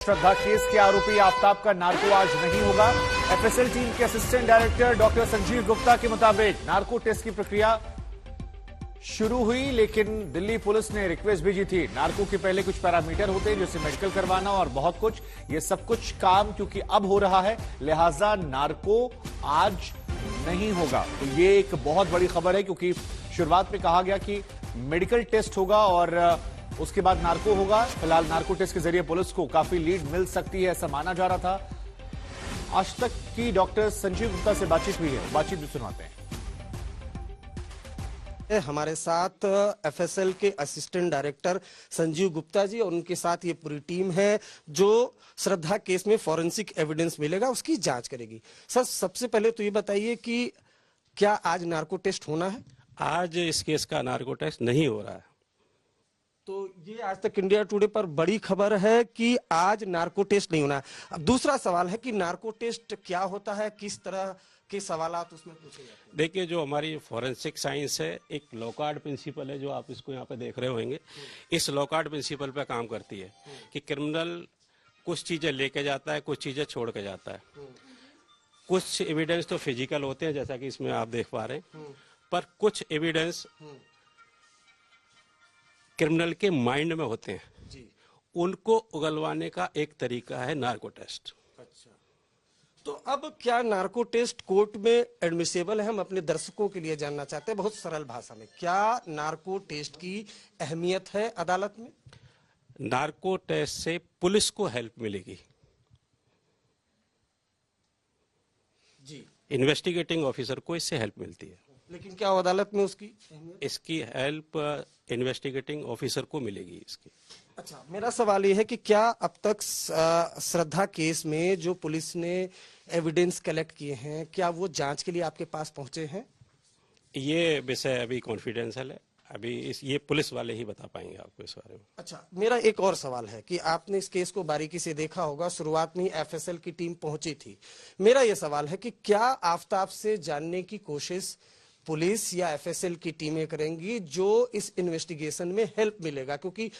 श्रद्धा case के आरोपी आफताब का नार्को आज नहीं होगा। एफएसएल टीम के assistant director doctor Sanjeev Gupta के मुताबिक नार्को टेस्ट की प्रक्रिया शुरू हुई, लेकिन दिल्ली पुलिस ने रिक्वेस्ट भेजी थी। नार्को के पहले कुछ पैरामीटर होते हैं जैसे मेडिकल करवाना और बहुत कुछ, ये सब कुछ काम क्योंकि अब हो रहा है, लिहाजा नार्को आज नहीं होगा। तो ये एक बहुत बड़ी खबर है क्योंकि शुरुआत में कहा गया कि मेडिकल टेस्ट होगा और उसके बाद नार्को होगा। फिलहाल नार्को टेस्ट के जरिए पुलिस को काफी लीड मिल सकती है, ऐसा माना जा रहा था। आज तक की डॉक्टर संजीव गुप्ता से बातचीत हुई है, बातचीत भी सुनाते हैं। हमारे साथ एफएसएल के असिस्टेंट डायरेक्टर संजीव गुप्ता जी और उनके साथ ये पूरी टीम है जो श्रद्धा केस में फॉरेंसिक एविडेंस मिलेगा उसकी जांच करेगी। सर, सबसे पहले तो ये बताइए कि क्या आज नार्को टेस्ट होना है? आज इस केस का नार्को टेस्ट नहीं हो रहा है। तो ये आज तक इंडिया टुडे पर बड़ी खबर है कि आज नार्को टेस्ट नहीं होना है। अब दूसरा सवाल है कि नार्को टेस्ट क्या होता है, किस तरह के सवालात उसमें पूछे जाते हैं? देखिए, जो हमारी फॉरेंसिक साइंस है, एक लॉकार्ड प्रिंसिपल है जो आप इसको यहाँ पे देख रहे होंगे। इस लॉकार्ड प्रिंसिपल पे काम करती है कि क्रिमिनल कुछ चीजें लेके जाता है, कुछ चीजें छोड़ के जाता है। कुछ एविडेंस तो फिजिकल होते हैं जैसा कि इसमें आप देख पा रहे हैं, पर कुछ एविडेंस क्रिमिनल के माइंड में होते हैं जी। उनको उगलवाने का एक तरीका है नार्को टेस्ट। अच्छा, तो अब क्या नार्को टेस्ट कोर्ट में एडमिसेबल है? हम अपने दर्शकों के लिए जानना चाहते हैं बहुत सरल भाषा में, क्या नार्को टेस्ट की अहमियत है अदालत में? नार्को टेस्ट से पुलिस को हेल्प मिलेगी जी, इन्वेस्टिगेटिंग ऑफिसर को इससे हेल्प मिलती है। लेकिन क्या अदालत में इसकी हेल्प इन्वेस्टिगेटिंग ऑफिसर को मिलेगी इसकी। अच्छा, मेरा सवाल ये है कि क्या अब तक श्रद्धा केस में जो पुलिस ने एविडेंस कलेक्ट किए हैं, क्या वो जांच के लिए आपके पास पहुंचे हैं? ये विषय अभी कॉन्फिडेंशियल है, अभी ये पुलिस वाले ही बता पाएंगे आपको इस बारे में। अच्छा, मेरा एक और सवाल है कि आपने इस केस को बारीकी से देखा होगा, शुरुआत में एफएसएल की टीम पहुंची थी। मेरा ये सवाल है कि क्या आफताब से जानने की कोशिश पुलिस या एफएसएल की टीमें करेंगी जो इस इन्वेस्टिगेशन में हेल्प मिलेगा? क्योंकि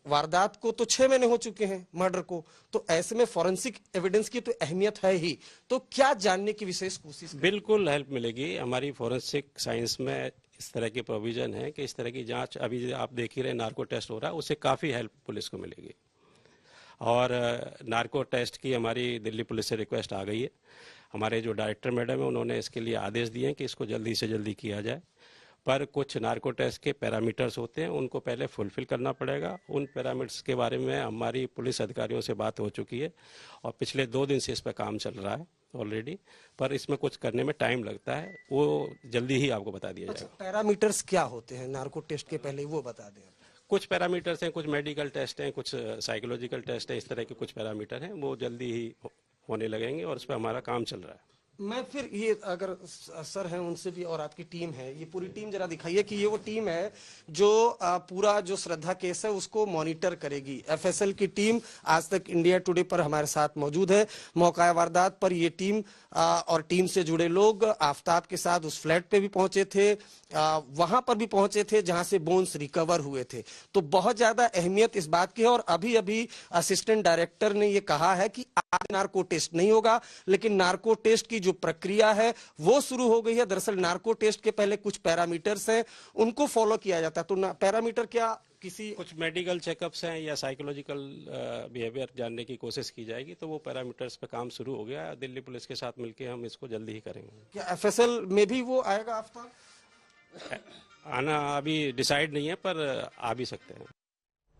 वारदात को तो 6 महीने हो चुके हैं, मर्डर को, तो ऐसे में फॉरेंसिक एविडेंस की तो अहमियत है ही। तो क्या जानने की विशेष कोशिश? बिल्कुल हेल्प मिलेगी। हमारी फॉरेंसिक साइंस में इस तरह की प्रोविजन है कि इस तरह की जांच, अभी आप देख ही रहे नार्को टेस्ट हो रहा है, उससे काफी हेल्प पुलिस को मिलेगी। और नार्को टेस्ट की हमारी दिल्ली पुलिस से रिक्वेस्ट आ गई है। हमारे जो डायरेक्टर मैडम है उन्होंने इसके लिए आदेश दिए हैं कि इसको जल्दी से जल्दी किया जाए, पर कुछ नार्को टेस्ट के पैरामीटर्स होते हैं, उनको पहले फुलफिल करना पड़ेगा। उन पैरामीटर्स के बारे में हमारी पुलिस अधिकारियों से बात हो चुकी है और पिछले 2 दिन से इस पर काम चल रहा है ऑलरेडी, पर इसमें कुछ करने में टाइम लगता है, वो जल्दी ही आपको बता दिया जाएगा। पैरामीटर्स क्या होते हैं नार्को टेस्ट के पहले, वो बता दें। कुछ पैरामीटर्स हैं, कुछ मेडिकल टेस्ट हैं, कुछ साइकोलॉजिकल टेस्ट है, इस तरह के कुछ पैरामीटर हैं, वो जल्दी ही होने लगेंगे और उस पर हमारा काम चल रहा है। मैं फिर ये, अगर सर हैं उनसे भी और आपकी टीम है, ये पूरी टीम जरा दिखाइए कि ये वो टीम है जो पूरा जो श्रद्धा केस है उसको मॉनिटर करेगी। एफएसएल की टीम आज तक इंडिया टुडे पर हमारे साथ मौजूद है। मौका वारदात पर ये टीम और टीम से जुड़े लोग आफताब के साथ उस फ्लैट पे भी पहुंचे थे, वहां पर भी पहुंचे थे जहां से बोन्स रिकवर हुए थे। तो बहुत ज्यादा अहमियत इस बात की है। और अभी अभी असिस्टेंट डायरेक्टर ने ये कहा है कि आज नार्को टेस्ट नहीं होगा, लेकिन नार्को टेस्ट की जो प्रक्रिया है वो शुरू हो गई है। दरअसल नार्को टेस्ट के पहले कुछ पैरामीटर्स हैं, उनको फॉलो किया जाता है। तो पैरामीटर क्या, किसी कुछ मेडिकल चेकअप्स हैं या साइकोलॉजिकल बिहेवियर जानने की कोशिश की जाएगी, तो वो पैरामीटर्स पे काम शुरू हो गया। दिल्ली पुलिस के साथ मिलकर हम इसको जल्दी ही करेंगे। क्या एफएसएल में भी वो आएगा आफ्ताब? आना अभी डिसाइड नहीं है, पर आ भी सकते हैं।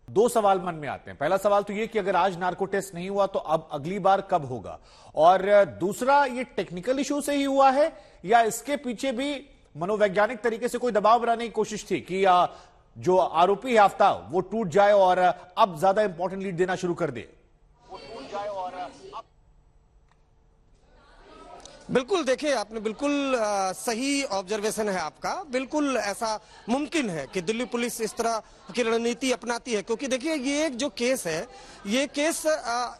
2 सवाल मन में आते हैं। पहला सवाल तो ये कि अगर आज नार्को टेस्ट नहीं हुआ तो अब अगली बार कब होगा, और दूसरा, ये टेक्निकल इशू से ही हुआ है या इसके पीछे भी मनोवैज्ञानिक तरीके से कोई दबाव बनाने की कोशिश थी कि जो आरोपी है आफताब वो टूट जाए और अब ज्यादा इंपॉर्टेंट लीड देना शुरू कर दे? बिल्कुल, देखिए आपने बिल्कुल सही ऑब्जर्वेशन है आपका। बिल्कुल ऐसा मुमकिन है कि दिल्ली पुलिस इस तरह की रणनीति अपनाती है, क्योंकि देखिए ये एक जो केस है, ये केस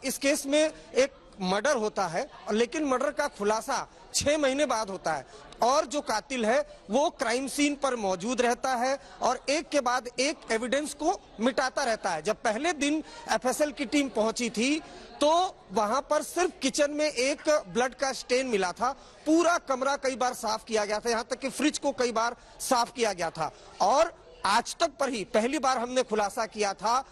इस केस में एक मर्डर होता है, लेकिन मर्डर का खुलासा 6 महीने बाद होता है और जो कातिल है वो क्राइम सीन पर मौजूद रहता है और एक के बाद एक एविडेंस को मिटाता रहता है। जब पहले दिन एफएसएल की टीम पहुंची थी तो वहां पर सिर्फ किचन में एक ब्लड का स्टेन मिला था। पूरा कमरा कई बार साफ किया गया था, यहां तक कि फ्रिज को कई बार साफ किया गया था और आज तक पर ही पहली बार हमने खुलासा किया था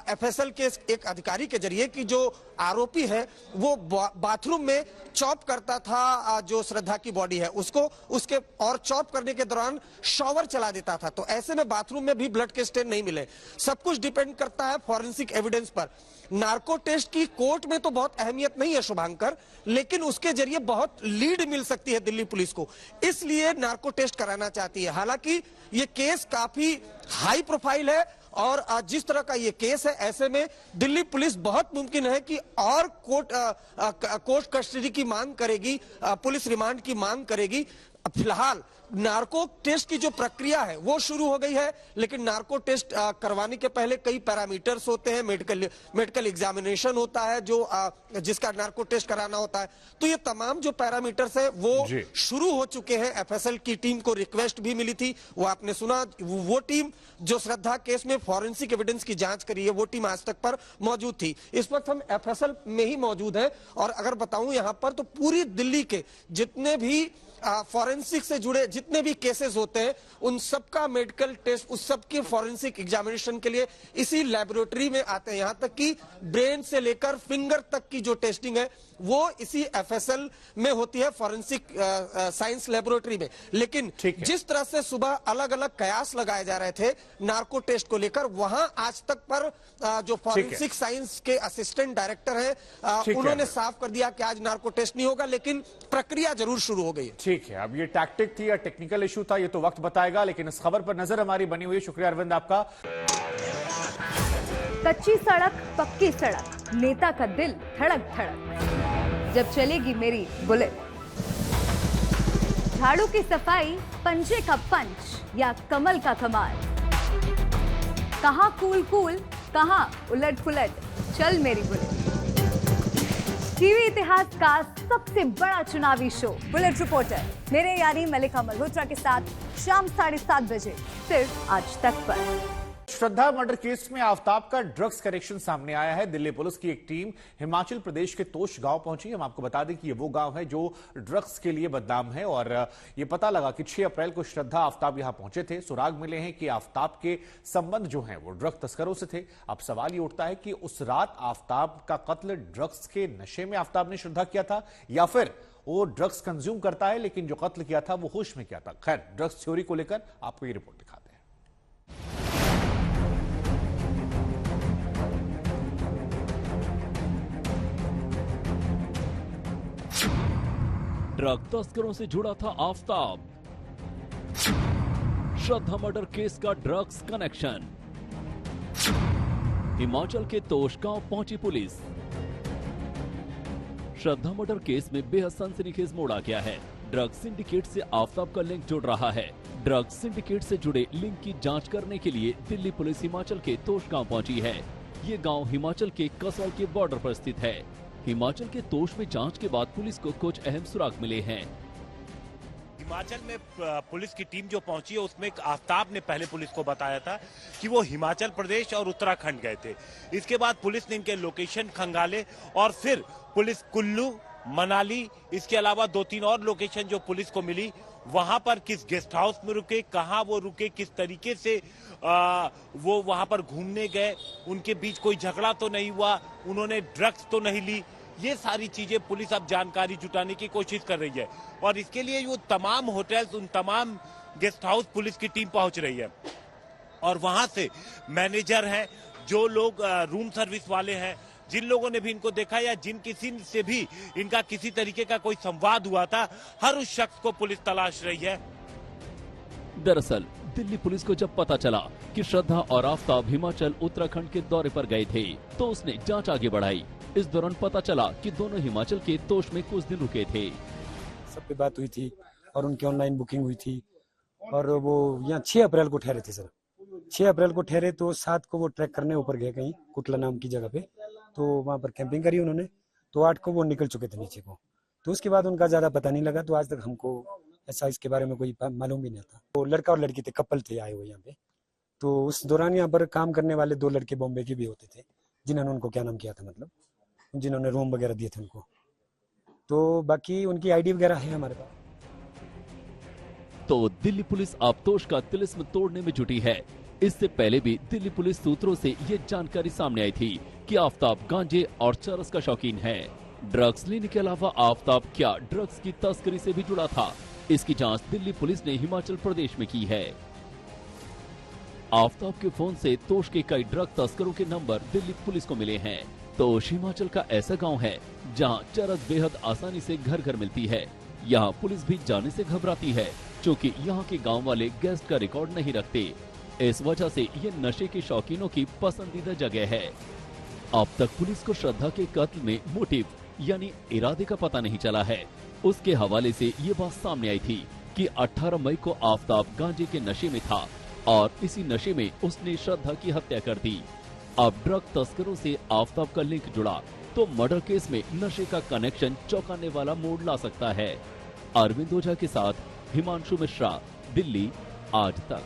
एफएसएल के एक अधिकारी के जरिए कि जो आरोपी है वो बाथरूम में चॉप करता था जो श्रद्धा की बॉडी है उसको, उसके और चॉप करने के दौरान शॉवर चला देता था। तो ऐसे में बाथरूम में भी ब्लड के स्टेन नहीं मिले। सब कुछ डिपेंड करता है फॉरेंसिक एविडेंस पर। नार्को टेस्ट की कोर्ट में तो बहुत अहमियत नहीं है शुभांकर, लेकिन उसके जरिए बहुत लीड मिल सकती है दिल्ली पुलिस को, इसलिए नार्को टेस्ट कराना चाहती है। हालांकि ये केस काफी हाई प्रोफाइल है और जिस तरह का ये केस है ऐसे में दिल्ली पुलिस बहुत मुमकिन है कि और कोर्ट कस्टडी की मांग करेगी, पुलिस रिमांड की मांग करेगी। फिलहाल नार्को टेस्ट की जो प्रक्रिया है वो शुरू हो गई है, लेकिन नार्को टेस्ट करवाने के पहले कई पैरामीटर्स होते हैं, मेडिकल एग्जामिनेशन होता है जो जिसका नार्को टेस्ट कराना होता है। तो ये तमाम जो पैरामीटर्स है वो शुरू हो चुके हैं। एफएसएल की टीम को रिक्वेस्ट भी मिली थी, वो आपने सुना, वो टीम जो श्रद्धा केस में फॉरेंसिक एविडेंस की जांच करी है वो टीम आज तक पर मौजूद थी। इस वक्त हम एफएसएल में ही मौजूद है और अगर बताऊं यहां पर तो पूरी दिल्ली के जितने भी फॉरेंसिक से जुड़े जितने भी केसेस होते हैं उन सबका मेडिकल टेस्ट, उस सबके फॉरेंसिक एग्जामिनेशन के लिए इसी लेबोरेटरी में आते हैं। यहां तक कि ब्रेन से लेकर फिंगर तक की जो टेस्टिंग है वो इसी एफएसएल में होती है, फॉरेंसिक साइंस लेबोरेटरी में। लेकिन जिस तरह से सुबह अलग अलग कयास लगाए जा रहे थे नार्को टेस्ट को लेकर, वहां आज तक पर जो फॉरेंसिक साइंस के असिस्टेंट डायरेक्टर हैं उन्होंने साफ कर दिया कि आज नार्को टेस्ट नहीं होगा, लेकिन प्रक्रिया जरूर शुरू हो गई है। ठीक है, अब ये टैक्टिक थी या टेक्निकल इशू था ये तो वक्त बताएगा, लेकिन इस खबर पर नजर हमारी बनी हुई है। शुक्रिया अरविंद आपका। कच्ची सड़क पक्की सड़क, नेता का दिल धड़क धड़क, जब चलेगी मेरी बुलेट। झाड़ू की सफाई, पंजे का पंच या कमल का कमाल, कहां कूल कूल, कहां उलट पुलट, चल मेरी बुलेट। टीवी इतिहास का सबसे बड़ा चुनावी शो बुलेट रिपोर्टर मेरे यानी मलिका मल्होत्रा के साथ शाम 7:30 बजे सिर्फ आज तक पर। श्रद्धा मर्डर केस में आफ्ताब का ड्रग्स कनेक्शन सामने आया है। दिल्ली पुलिस की एक टीम हिमाचल प्रदेश के तोश गांव पहुंची। हम आपको बता दें कि ये वो गांव है जो ड्रग्स के लिए बदनाम है और ये पता लगा कि 6 अप्रैल को श्रद्धा आफ्ताब यहां पहुंचे थे। सुराग मिले हैं कि आफ्ताब के संबंध जो हैं वो ड्रग तस्करों से थे। अब सवाल ये उठता है कि उस रात आफ्ताब का कत्ल ड्रग्स के नशे में आफ्ताब ने श्रद्धा किया था या फिर वो ड्रग्स कंज्यूम करता है लेकिन जो कत्ल किया था वो होश में किया था। खैर, ड्रग्स थ्योरी को लेकर आपको ये रिपोर्ट दिखाते हैं। ड्रग तस्करों से जुड़ा था आफ्ताब। श्रद्धा मर्डर केस का ड्रग्स कनेक्शन। हिमाचल के तोश गांव पहुंची पुलिस। श्रद्धा मर्डर केस में बेहद सनसनीखेज मोड़ आ गया है। ड्रग सिंडिकेट से आफ्ताब का लिंक जुड़ रहा है। ड्रग सिंडिकेट से जुड़े लिंक की जांच करने के लिए दिल्ली पुलिस हिमाचल के तोश गांव पहुंची है। ये गांव हिमाचल के कसौल के बॉर्डर पर स्थित है। हिमाचल के तोश में जांच के बाद पुलिस को कुछ अहम सुराग मिले हैं। हिमाचल में पुलिस की टीम जो पहुंची है उसमें आफ्ताब ने पहले पुलिस को बताया था कि वो हिमाचल प्रदेश और उत्तराखंड गए थे। इसके बाद पुलिस ने इनके लोकेशन खंगाले और फिर पुलिस कुल्लू, मनाली, इसके अलावा 2-3 और लोकेशन जो पुलिस को मिली वहां पर किस गेस्ट हाउस में रुके, कहां वो रुके, किस तरीके से वो वहां पर घूमने गए, उनके बीच कोई झगड़ा तो नहीं हुआ, उन्होंने ड्रग्स तो नहीं ली, ये सारी चीजें पुलिस अब जानकारी जुटाने की कोशिश कर रही है। और इसके लिए वो तमाम होटल्स, उन तमाम गेस्ट हाउस पुलिस की टीम पहुंच रही है और वहां से मैनेजर हैं, जो लोग रूम सर्विस वाले हैं, जिन लोगों ने भी इनको देखा या जिन किसी से भी इनका किसी तरीके का कोई संवाद हुआ था, हर उस शख्स को पुलिस तलाश रही है। दरअसल दिल्ली पुलिस को जब पता चला कि श्रद्धा और आफ्ताब हिमाचल उत्तराखंड के दौरे पर गए थे तो उसने जांच आगे बढ़ाई। इस दौरान पता चला कि दोनों हिमाचल के तोश में कुछ दिन रुके थे। सबकी बात हुई थी और उनकी ऑनलाइन बुकिंग हुई थी और वो यहाँ 6 अप्रैल को ठहरे थे सर। 6 अप्रैल को ठहरे तो 7 को वो ट्रैक करने ऊपर गए कहीं कुटला नाम की जगह पे, तो वहाँ पर कैंपिंग करी उन्होंने। तो 8 को वो निकल चुके थे नीचे को। तो उसके बाद उनका ज़्यादा पता नहीं लगा, तो आज तक हमको ऐसा इसके बारे में कोई मालूम भी नहीं था। वो लड़का और लड़की थे, कपल थे आए हुए यहाँ पे। तो उस दौरान यहाँ पर काम करने वाले 2 लड़के बॉम्बे के भी होते थे, जिन्होंने उनको क्या नाम किया था, मतलब जिन्होंने रूम वगैरह दिए थे उनको। तो बाकी उनकी आईडी वगैरह है हमारे पास। तो दिल्ली पुलिस आबतोश का तिलिस्म तोड़ने में जुटी है। इससे पहले भी दिल्ली पुलिस सूत्रों से ये जानकारी सामने आई थी कि आफताब गांजे और चरस का शौकीन है। ड्रग्स लेने के अलावा आफताब क्या ड्रग्स की तस्करी से भी जुड़ा था, इसकी जांच दिल्ली पुलिस ने हिमाचल प्रदेश में की है। आफताब के फोन से तोश के कई ड्रग तस्करों के नंबर दिल्ली पुलिस को मिले हैं। तोश हिमाचल का ऐसा गांव है जहां चरस बेहद आसानी से घर घर मिलती है। यहाँ पुलिस भी जाने से घबराती है, क्योंकि यहाँ के गांव वाले गेस्ट का रिकॉर्ड नहीं रखते। इस वजह से ये नशे के शौकीनों की पसंदीदा जगह है। अब तक पुलिस को श्रद्धा के कत्ल में मोटिव यानी इरादे का पता नहीं चला है। उसके हवाले से ये बात सामने आई थी कि 18 मई को आफताब गांजे के नशे में था और इसी नशे में उसने श्रद्धा की हत्या कर दी। अब ड्रग तस्करों से आफताब का लिंक जुड़ा तो मर्डर केस में नशे का कनेक्शन चौंकाने वाला मोड़ ला सकता है। अरविंद ओझा के साथ हिमांशु मिश्रा, दिल्ली आज तक।